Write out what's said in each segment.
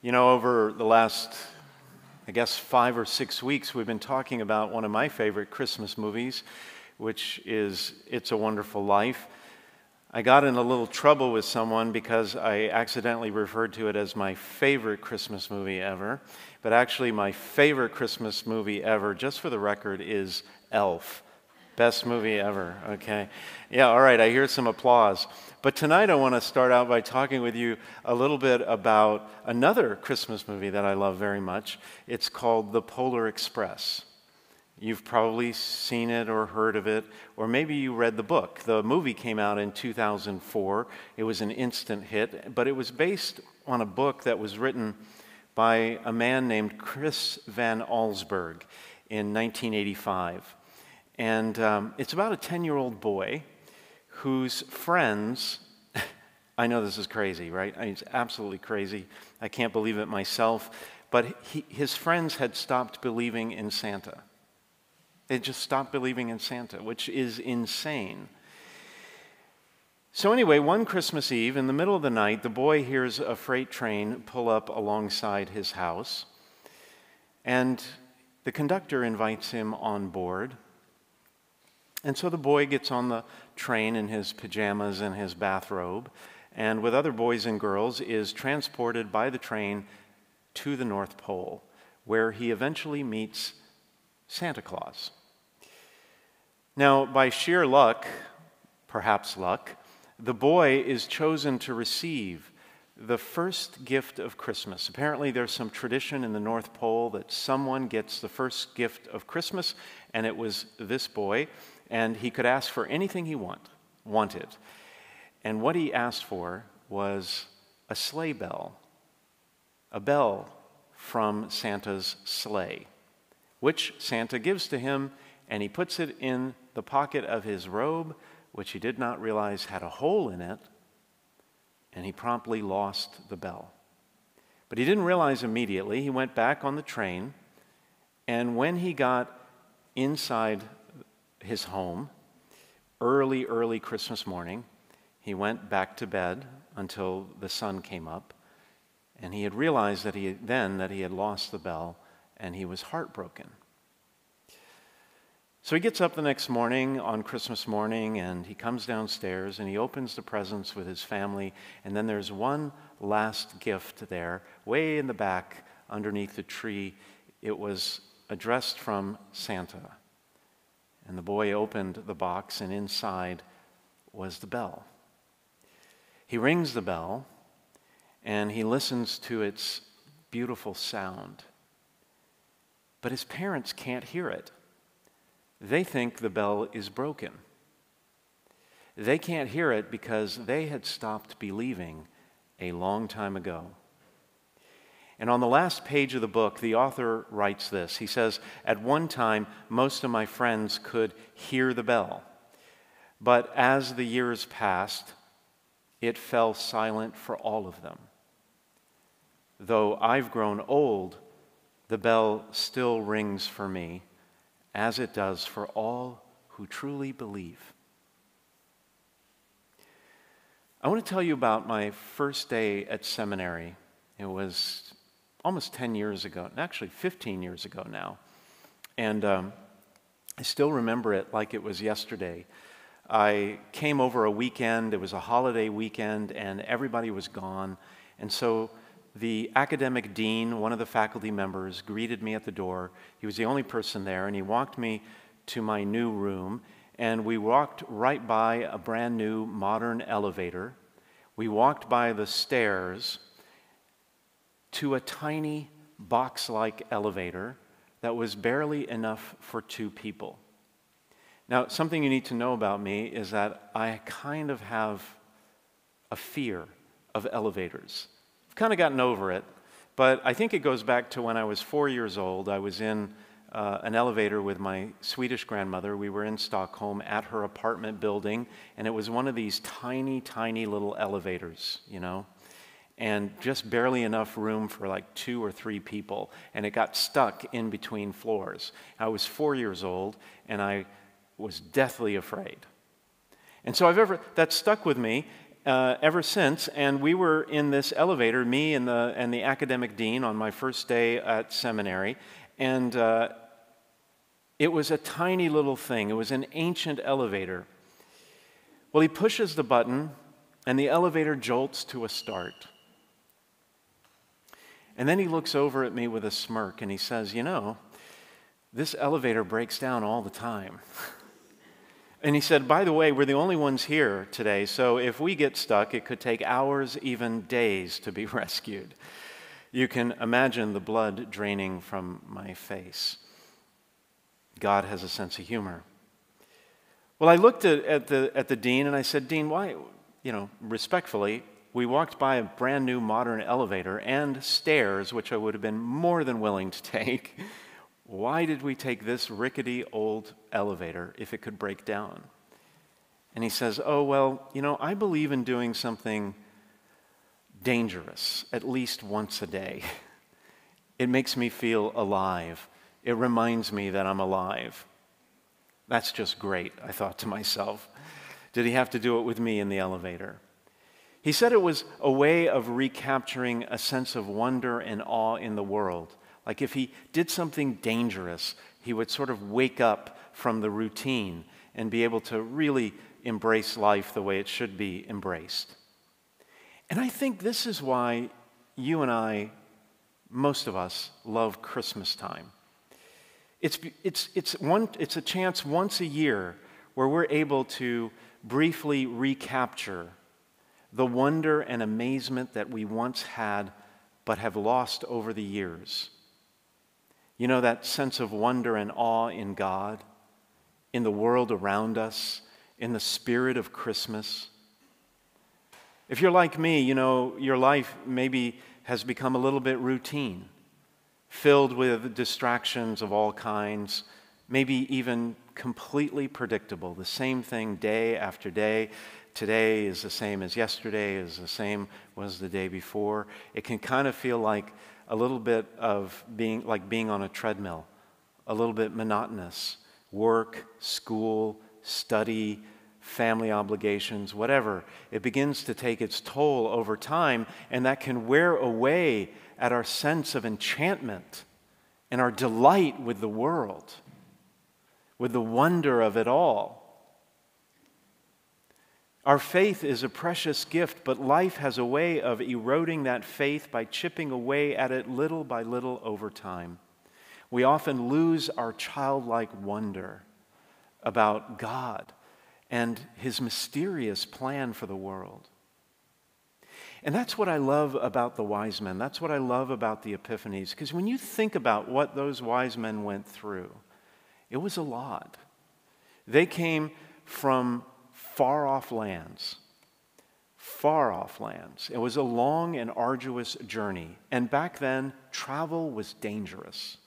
You know, over the last, 5 or 6 weeks, we've been talking about one of my favorite Christmas movies, which is It's a Wonderful Life. I got in a little trouble with someone because I accidentally referred to it as my favorite Christmas movie ever. But actually, my favorite Christmas movie ever, just for the record, is Elf. Best movie ever, okay? Yeah, all right, I hear some applause. But tonight I want to start out by talking with you a little bit about another Christmas movie that I love very much. It's called The Polar Express. You've probably seen it or heard of it, or maybe you read the book. The movie came out in 2004. It was an instant hit, but it was based on a book that was written by a man named Chris Van Allsburg in 1985. And it's about a 10-year-old boy whose friends, I know this is crazy, right? I mean, it's absolutely crazy. I can't believe it myself. But his friends had stopped believing in Santa. They just stopped believing in Santa, which is insane. So anyway, one Christmas Eve, in the middle of the night, the boy hears a freight train pull up alongside his house. And the conductor invites him on board. And so the boy gets on the train in his pajamas and his bathrobe, and with other boys and girls is transported by the train to the North Pole, where he eventually meets Santa Claus. Now, by sheer luck, perhaps luck, the boy is chosen to receive the first gift of Christmas. Apparently, there's some tradition in the North Pole that someone gets the first gift of Christmas, and it was this boy. And he could ask for anything he wanted. And what he asked for was a sleigh bell, a bell from Santa's sleigh, which Santa gives to him, and he puts it in the pocket of his robe, which he did not realize had a hole in it, and he promptly lost the bell. But he didn't realize immediately. He went back on the train, and when he got inside his home, early Christmas morning, he went back to bed until the sun came up, and he had realized that he had lost the bell, and he was heartbroken. So he gets up the next morning on Christmas morning, and he comes downstairs, and he opens the presents with his family, and then there's one last gift there, way in the back underneath the tree. It was addressed from Santa. And the boy opened the box, and inside was the bell. He rings the bell, and he listens to its beautiful sound. But his parents can't hear it. They think the bell is broken. They can't hear it because they had stopped believing a long time ago. And on the last page of the book, the author writes this. He says, "At one time, most of my friends could hear the bell. But as the years passed, it fell silent for all of them. Though I've grown old, the bell still rings for me, as it does for all who truly believe." I want to tell you about my first day at seminary. It was almost 10 years ago, actually 15 years ago now. And I still remember it like it was yesterday. I came over a weekend, it was a holiday weekend, and everybody was gone. And so the academic dean, one of the faculty members, greeted me at the door. He was the only person there, and he walked me to my new room, and we walked right by a brand new modern elevator. We walked by the stairs to a tiny box-like elevator that was barely enough for 2 people. Now, something you need to know about me is that I kind of have a fear of elevators. I've kind of gotten over it, but I think it goes back to when I was 4 years old. I was in an elevator with my Swedish grandmother. We were in Stockholm at her apartment building, and it was one of these tiny, tiny little elevators, you know, and just barely enough room for like 2 or 3 people, and it got stuck in between floors. I was 4 years old, and I was deathly afraid. And so that stuck with me, ever since, and we were in this elevator, me and the academic dean, on my first day at seminary, and it was a tiny little thing. It was an ancient elevator. Well, he pushes the button, and the elevator jolts to a start. And then he looks over at me with a smirk, and he says, "You know, this elevator breaks down all the time." And he said, "By the way, we're the only ones here today, so if we get stuck, it could take hours, even days, to be rescued." You can imagine the blood draining from my face. God has a sense of humor. Well, I looked at the dean and I said, "Dean, why, respectfully, we walked by a brand new modern elevator and stairs, which I would have been more than willing to take. Why did we take this rickety old elevator if it could break down?" And he says, "Oh, well, I believe in doing something dangerous at least once a day. It makes me feel alive. It reminds me that I'm alive." That's just great, I thought to myself. Did he have to do it with me in the elevator? He said it was a way of recapturing a sense of wonder and awe in the world. Like if he did something dangerous, he would sort of wake up from the routine and be able to really embrace life the way it should be embraced. And I think this is why you and I, most of us, love Christmas time. It's a chance once a year where we're able to briefly recapture the wonder and amazement that we once had but have lost over the years. That sense of wonder and awe in God, in the world around us, in the spirit of Christmas. If you're like me, your life maybe has become a little bit routine, filled with distractions of all kinds, maybe even completely predictable. The same thing day after day. Today is the same as yesterday, is the same as the day before. It can kind of feel like a little bit of being on a treadmill, a little bit monotonous. Work, school, study, family obligations, whatever. It begins to take its toll over time, and that can wear away at our sense of enchantment and our delight with the world, with the wonder of it all. Our faith is a precious gift, but life has a way of eroding that faith by chipping away at it little by little over time. We often lose our childlike wonder about God and His mysterious plan for the world. And that's what I love about the wise men. That's what I love about the Epiphanies. Because when you think about what those wise men went through, it was a lot. They came from far-off lands. Far-off lands. It was a long and arduous journey. And back then, travel was dangerous.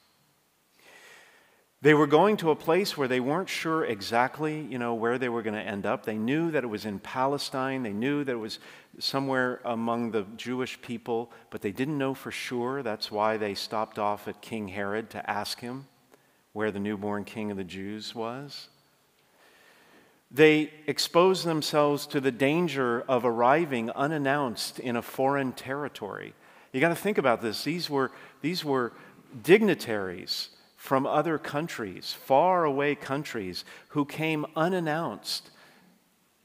They were going to a place where they weren't sure exactly, where they were going to end up. They knew that it was in Palestine. They knew that it was somewhere among the Jewish people, but they didn't know for sure. That's why they stopped off at King Herod to ask him where the newborn king of the Jews was. They exposed themselves to the danger of arriving unannounced in a foreign territory. You got to think about this. These were dignitaries from other countries, far away countries, who came unannounced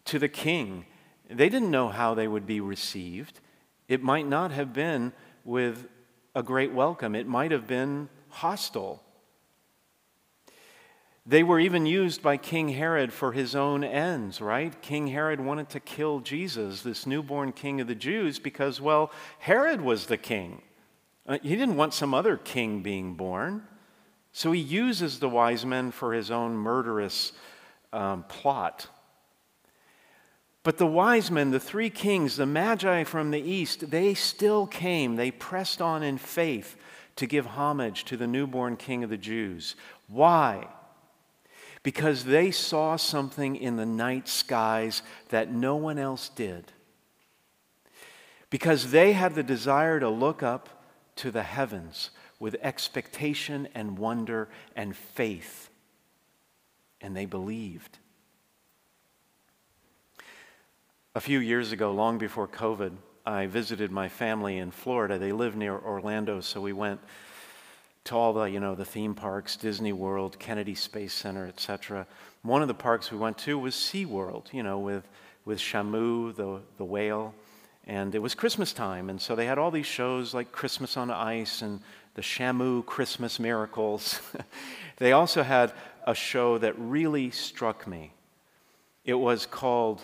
to the king. They didn't know how they would be received. It might not have been with a great welcome. It might have been hostile. They were even used by King Herod for his own ends, right? King Herod wanted to kill Jesus, this newborn king of the Jews, because, well, Herod was the king. He didn't want some other king being born. So he uses the wise men for his own murderous plot. But the wise men, the three kings, the magi from the east, they still came. They pressed on in faith to give homage to the newborn king of the Jews. Why? Because they saw something in the night skies that no one else did. Because they had the desire to look up to the heavens with expectation and wonder and faith. And they believed. A few years ago, long before COVID, I visited my family in Florida. They live near Orlando, so we went to all the theme parks, Disney World, Kennedy Space Center, etc. One of the parks we went to was SeaWorld, with Shamu, the whale. And it was Christmas time, and so they had all these shows like Christmas on Ice and the Shamu Christmas Miracles. They also had a show that really struck me. It was called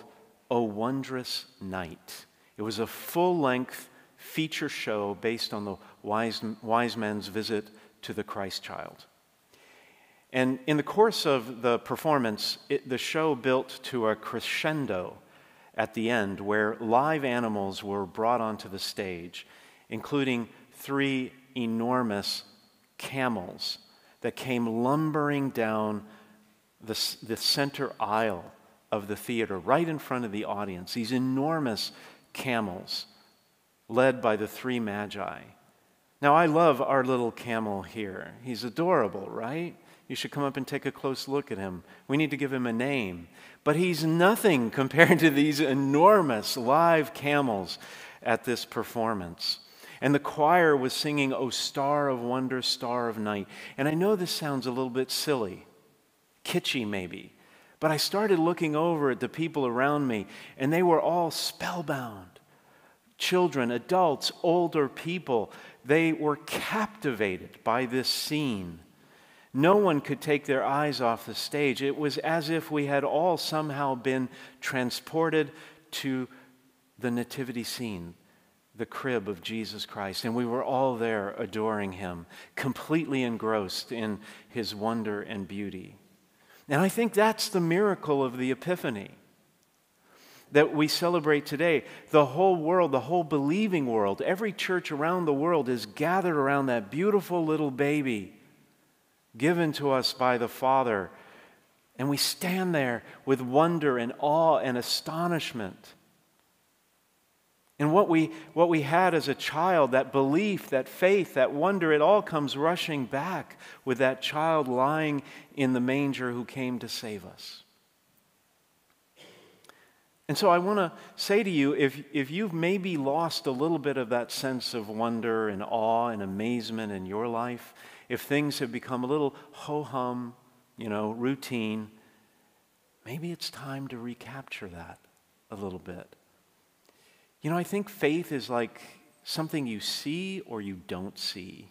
O Wondrous Night. It was a full-length feature show based on the wise men's visit to the Christ child. And in the course of the performance, the show built to a crescendo at the end where live animals were brought onto the stage, including 3 enormous camels that came lumbering down the center aisle of the theater, right in front of the audience. These enormous camels led by the 3 magi. Now, I love our little camel here. He's adorable, right? You should come up and take a close look at him. We need to give him a name. But he's nothing compared to these enormous live camels at this performance. And the choir was singing, O Star of Wonder, Star of Night. And I know this sounds a little bit silly, kitschy maybe, but I started looking over at the people around me, and they were all spellbound. Children, adults, older people, they were captivated by this scene. No one could take their eyes off the stage. It was as if we had all somehow been transported to the nativity scene, the crib of Jesus Christ, and we were all there adoring him, completely engrossed in his wonder and beauty. And I think that's the miracle of the Epiphany that we celebrate today. The whole world, the whole believing world, every church around the world is gathered around that beautiful little baby given to us by the Father. And we stand there with wonder and awe and astonishment. And what we had as a child, that belief, that faith, that wonder, it all comes rushing back with that child lying in the manger who came to save us. And so I want to say to you, if you've maybe lost a little bit of that sense of wonder and awe and amazement in your life, if things have become a little ho-hum, routine, maybe it's time to recapture that a little bit. I think faith is like something you see or you don't see.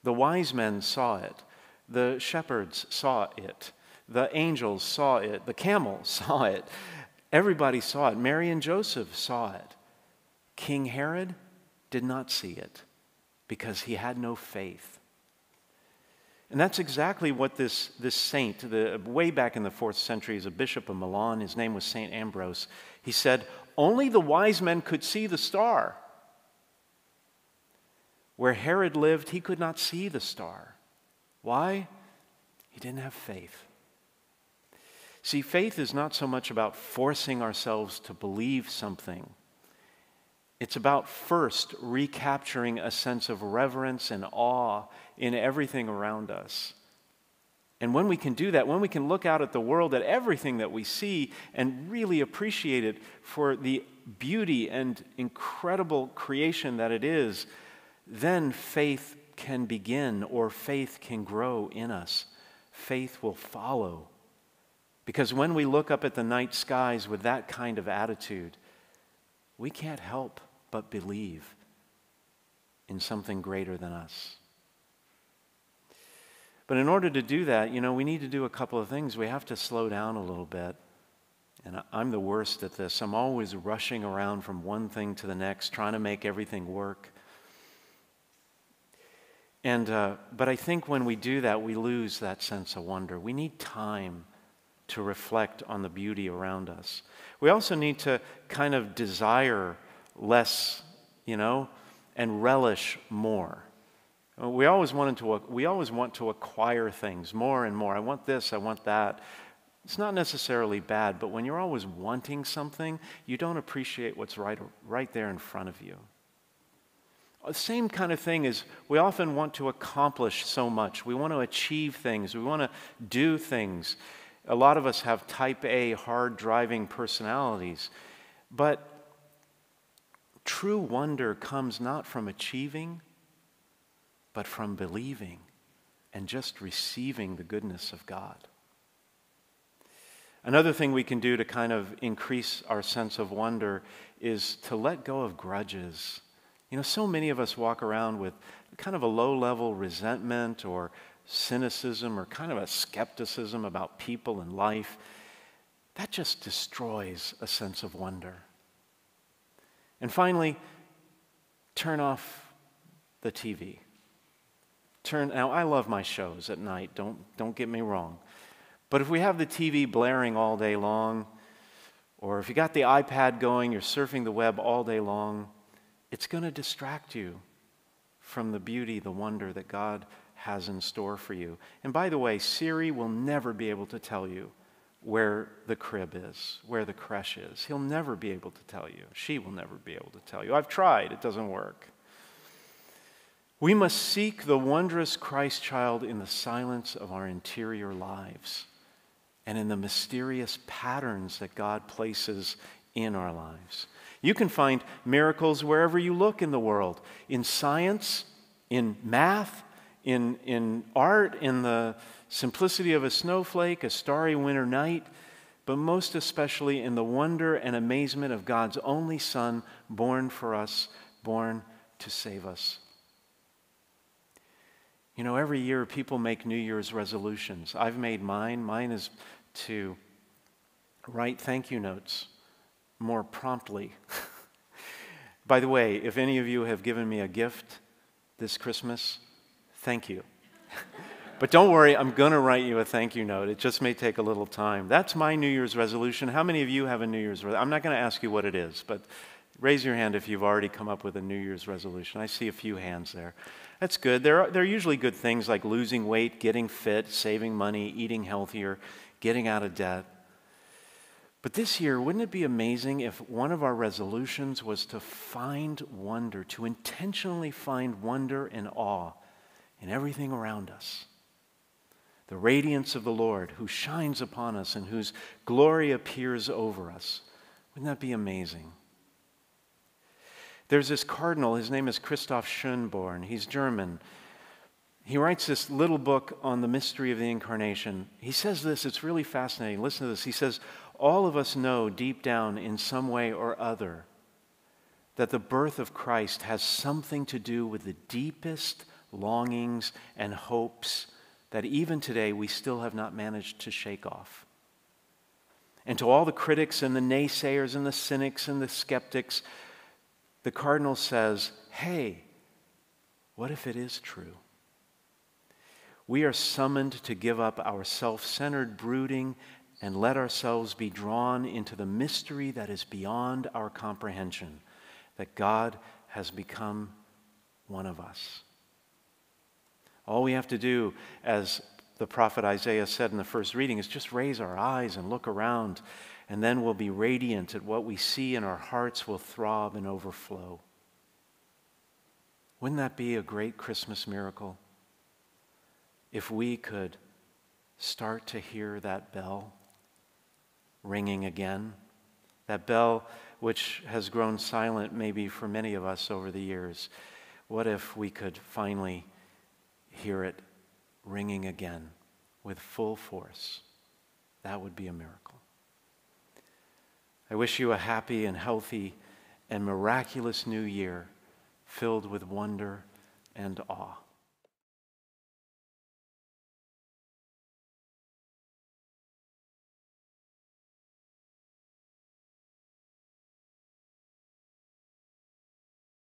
The wise men saw it. The shepherds saw it. The angels saw it. The camels saw it. Everybody saw it. Mary and Joseph saw it. King Herod did not see it because he had no faith. And that's exactly what this saint, way back in the 4th century, as a bishop of Milan, his name was St. Ambrose, he said, only the wise men could see the star. Where Herod lived, he could not see the star. Why? He didn't have faith. See, faith is not so much about forcing ourselves to believe something. It's about first recapturing a sense of reverence and awe in everything around us. And when we can do that, when we can look out at the world, at everything that we see, and really appreciate it for the beauty and incredible creation that it is, then faith can begin, or faith can grow in us. Faith will follow. Because when we look up at the night skies with that kind of attitude, we can't help but believe in something greater than us. But in order to do that, we need to do a couple of things. We have to slow down a little bit. And I'm the worst at this. I'm always rushing around from one thing to the next, trying to make everything work. But I think when we do that, we lose that sense of wonder. We need time to reflect on the beauty around us. We also need to kind of desire less, and relish more. We always want to acquire things more and more. I want this, I want that. It's not necessarily bad, but when you're always wanting something, you don't appreciate what's right there in front of you. The same kind of thing is we often want to accomplish so much. We want to achieve things. We want to do things. A lot of us have type A, hard-driving personalities. But true wonder comes not from achieving, but from believing and just receiving the goodness of God. Another thing we can do to kind of increase our sense of wonder is to let go of grudges. You know, so many of us walk around with kind of a low-level resentment or cynicism or kind of a skepticism about people and life. That just destroys a sense of wonder. And finally, turn off the TV. Now, I love my shows at night, don't get me wrong. But if we have the TV blaring all day long, or if you got the iPad going, you're surfing the web all day long, it's going to distract you from the beauty, the wonder that God has in store for you. And by the way, Siri will never be able to tell you where the crib is, where the creche is. He'll never be able to tell you. She will never be able to tell you. I've tried, it doesn't work. We must seek the wondrous Christ child in the silence of our interior lives and in the mysterious patterns that God places in our lives. You can find miracles wherever you look in the world, in science, in math, in art, in the simplicity of a snowflake, a starry winter night, but most especially in the wonder and amazement of God's only Son, born for us, born to save us. You know, every year people make New Year's resolutions. I've made mine. Mine is to write thank you notes more promptly. By the way, if any of you have given me a gift this Christmas, thank you. But don't worry, I'm going to write you a thank you note. It just may take a little time. That's my New Year's resolution. How many of you have a New Year's resolution? I'm not going to ask you what it is, but raise your hand if you've already come up with a New Year's resolution. I see a few hands there. That's good. They're usually good things like losing weight, getting fit, saving money, eating healthier, getting out of debt. But this year, wouldn't it be amazing if one of our resolutions was to find wonder, to intentionally find wonder and awe in everything around us? The radiance of the Lord who shines upon us and whose glory appears over us. Wouldn't that be amazing? There's this cardinal, his name is Christoph Schönborn. He's German. He writes this little book on the mystery of the Incarnation. He says this, it's really fascinating. Listen to this. He says, all of us know deep down in some way or other that the birth of Christ has something to do with the deepest longings and hopes that even today we still have not managed to shake off. And to all the critics and the naysayers and the cynics and the skeptics, the cardinal says, hey, what if it is true? We are summoned to give up our self-centered brooding and let ourselves be drawn into the mystery that is beyond our comprehension, that God has become one of us. All we have to do, as the prophet Isaiah said in the first reading, is just raise our eyes and look around, and then we'll be radiant at what we see, and our hearts will throb and overflow. Wouldn't that be a great Christmas miracle? If we could start to hear that bell ringing again, that bell which has grown silent maybe for many of us over the years. What if we could finally hear it ringing again with full force? That would be a miracle. I wish you a happy and healthy and miraculous new year filled with wonder and awe.